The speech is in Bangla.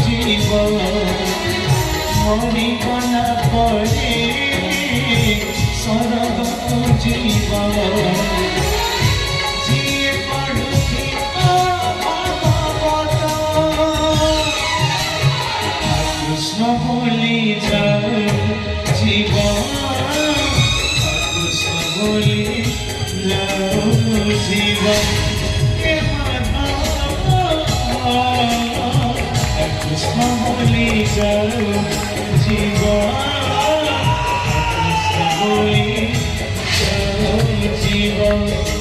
জীবন মরিবনা পরে স্বর্গত জীবন জিয়ে পড়ুথিবা ভাগবত কৃষ্ণ বলি যাও জীবন কৃষ্ণ বলি যাও জীবন কৃষ্ণ বলি যাও জীবন কৃষ্ণ বলি যাও জীবন